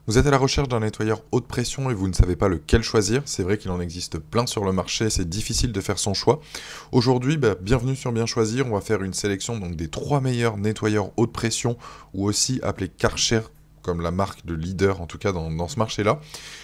Vous êtes à la recherche d'un nettoyeur haute pression et vous ne savez pas lequel choisir. C'est vrai qu'il en existe plein sur le marché, c'est difficile de faire son choix. Aujourd'hui, bienvenue sur Bien Choisir. On va faire une sélection donc, des 3 meilleurs nettoyeurs haute pression ou aussi appelés Karcher, comme la marque de leader en tout cas dans ce marché-là.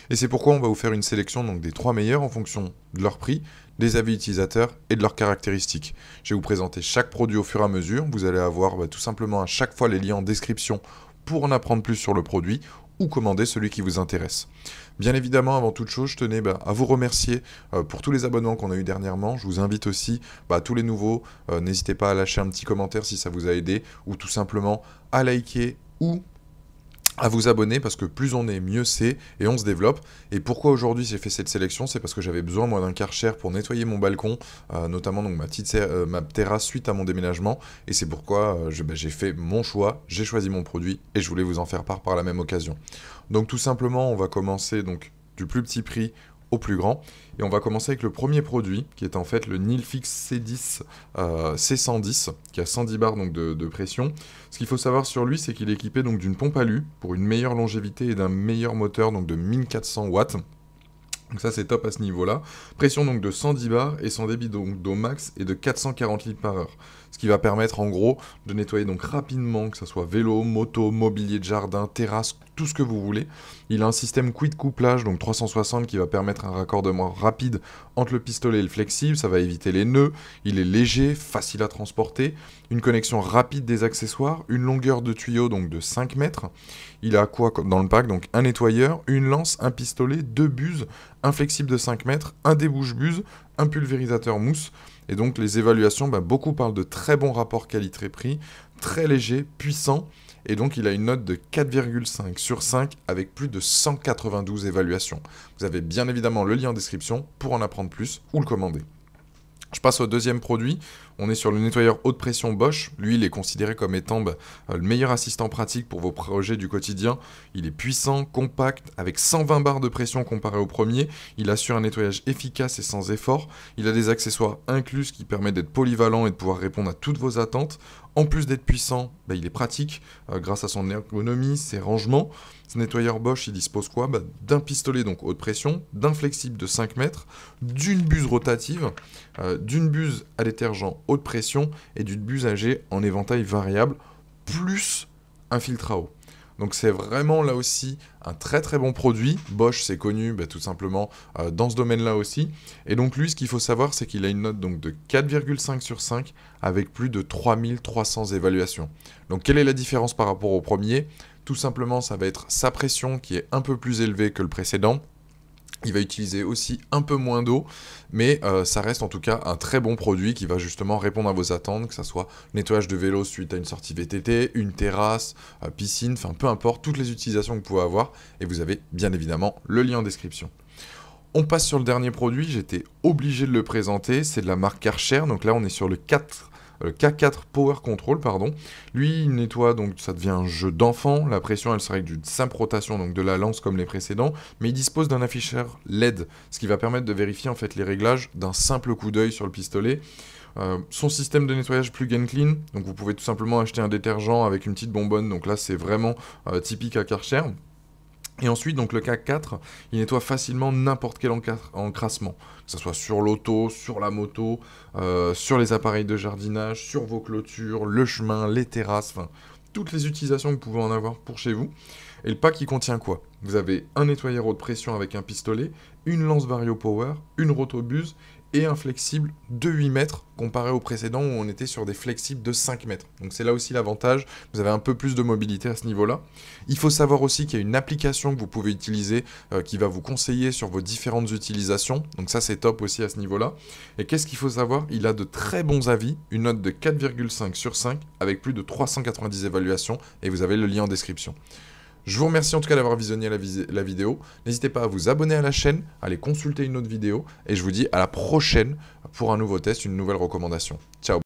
Et c'est pourquoi on va vous faire une sélection donc, des 3 meilleurs en fonction de leur prix, des avis utilisateurs et de leurs caractéristiques. Je vais vous présenter chaque produit au fur et à mesure. Vous allez avoir tout simplement à chaque fois les liens en description pour en apprendre plus sur le produit ou commander celui qui vous intéresse. Bien évidemment, avant toute chose, je tenais à vous remercier pour tous les abonnements qu'on a eu dernièrement. Je vous invite aussi, tous les nouveaux, n'hésitez pas à lâcher un petit commentaire si ça vous a aidé, ou tout simplement à liker ou à vous abonner, parce que plus on est, mieux c'est, et on se développe. Et pourquoi aujourd'hui j'ai fait cette sélection, c'est parce que j'avais besoin moi d'un Karcher pour nettoyer mon balcon, notamment donc ma terrasse suite à mon déménagement, et c'est pourquoi j'ai fait mon choix, j'ai choisi mon produit, et je voulais vous en faire part par la même occasion. Donc tout simplement, on va commencer donc du plus petit prix au plus grand, et on va commencer avec le premier produit, qui est en fait le Nilfisk C10 C110, qui a 110 bars donc, de pression. Ce qu'il faut savoir sur lui, c'est qu'il est équipé donc d'une pompe à lu pour une meilleure longévité et d'un meilleur moteur donc de 1400 watts. Donc ça c'est top à ce niveau-là. Pression donc de 110 bars et son débit donc d'eau max est de 440 litres par heure. Ce qui va permettre en gros de nettoyer donc rapidement, que ce soit vélo, moto, mobilier de jardin, terrasse, tout ce que vous voulez. Il a un système quick couplage, donc 360, qui va permettre un raccordement rapide entre le pistolet et le flexible. Ça va éviter les nœuds. Il est léger, facile à transporter. Une connexion rapide des accessoires. Une longueur de tuyau donc de 5 mètres. Il a quoi dans le pack? Donc un nettoyeur, une lance, un pistolet, 2 buses, un flexible de 5 mètres, un débouche-buse, un pulvérisateur mousse. Et donc les évaluations, beaucoup parlent de très bon rapport qualité-prix, très léger, puissant. Et donc il a une note de 4,5 sur 5 avec plus de 192 évaluations. Vous avez bien évidemment le lien en description pour en apprendre plus ou le commander. Je passe au deuxième produit. On est sur le nettoyeur haute pression Bosch. Lui, il est considéré comme étant le meilleur assistant pratique pour vos projets du quotidien. Il est puissant, compact, avec 120 bars de pression comparé au premier. Il assure un nettoyage efficace et sans effort. Il a des accessoires inclus qui permettent d'être polyvalent et de pouvoir répondre à toutes vos attentes. En plus d'être puissant, il est pratique grâce à son ergonomie, ses rangements. Ce nettoyeur Bosch, il dispose quoi? D'un pistolet donc haute pression, d'un flexible de 5 mètres, d'une buse rotative, d'une buse à détergent haute pression et d'une buse à jet en éventail variable, plus un filtre à eau. Donc c'est vraiment là aussi un très très bon produit. Bosch c'est connu tout simplement dans ce domaine-là aussi. Et donc lui ce qu'il faut savoir c'est qu'il a une note donc, de 4,5 sur 5 avec plus de 3300 évaluations. Donc quelle est la différence par rapport au premier? Tout simplement ça va être sa pression qui est un peu plus élevée que le précédent. Il va utiliser aussi un peu moins d'eau, mais ça reste en tout cas un très bon produit qui va justement répondre à vos attentes, que ce soit nettoyage de vélo suite à une sortie VTT, une terrasse, piscine, enfin peu importe, toutes les utilisations que vous pouvez avoir, et vous avez bien évidemment le lien en description. On passe sur le dernier produit, j'étais obligé de le présenter, c'est de la marque Karcher, donc là on est sur le K4 Power Control, pardon. Lui, il nettoie, donc ça devient un jeu d'enfant. La pression, elle se règle d'une simple rotation, donc de la lance comme les précédents, mais il dispose d'un afficheur LED, ce qui va permettre de vérifier en fait les réglages d'un simple coup d'œil sur le pistolet. Son système de nettoyage plug and clean, donc vous pouvez tout simplement acheter un détergent avec une petite bonbonne, donc là c'est vraiment typique à Karcher. Et ensuite, donc le K4, il nettoie facilement n'importe quel encrassement, que ce soit sur l'auto, sur la moto, sur les appareils de jardinage, sur vos clôtures, le chemin, les terrasses, enfin, toutes les utilisations que vous pouvez en avoir pour chez vous. Et le pack, il contient quoi? Vous avez un nettoyeur haute pression avec un pistolet, une lance Vario Power, une rotobuse et un flexible de 8 mètres comparé au précédent où on était sur des flexibles de 5 mètres. Donc c'est là aussi l'avantage, vous avez un peu plus de mobilité à ce niveau-là. Il faut savoir aussi qu'il y a une application que vous pouvez utiliser qui va vous conseiller sur vos différentes utilisations. Donc ça c'est top aussi à ce niveau-là. Et qu'est-ce qu'il faut savoir? Il a de très bons avis, une note de 4,5 sur 5 avec plus de 390 évaluations et vous avez le lien en description. Je vous remercie en tout cas d'avoir visionné la vidéo. N'hésitez pas à vous abonner à la chaîne, à aller consulter une autre vidéo. Et je vous dis à la prochaine pour un nouveau test, une nouvelle recommandation. Ciao!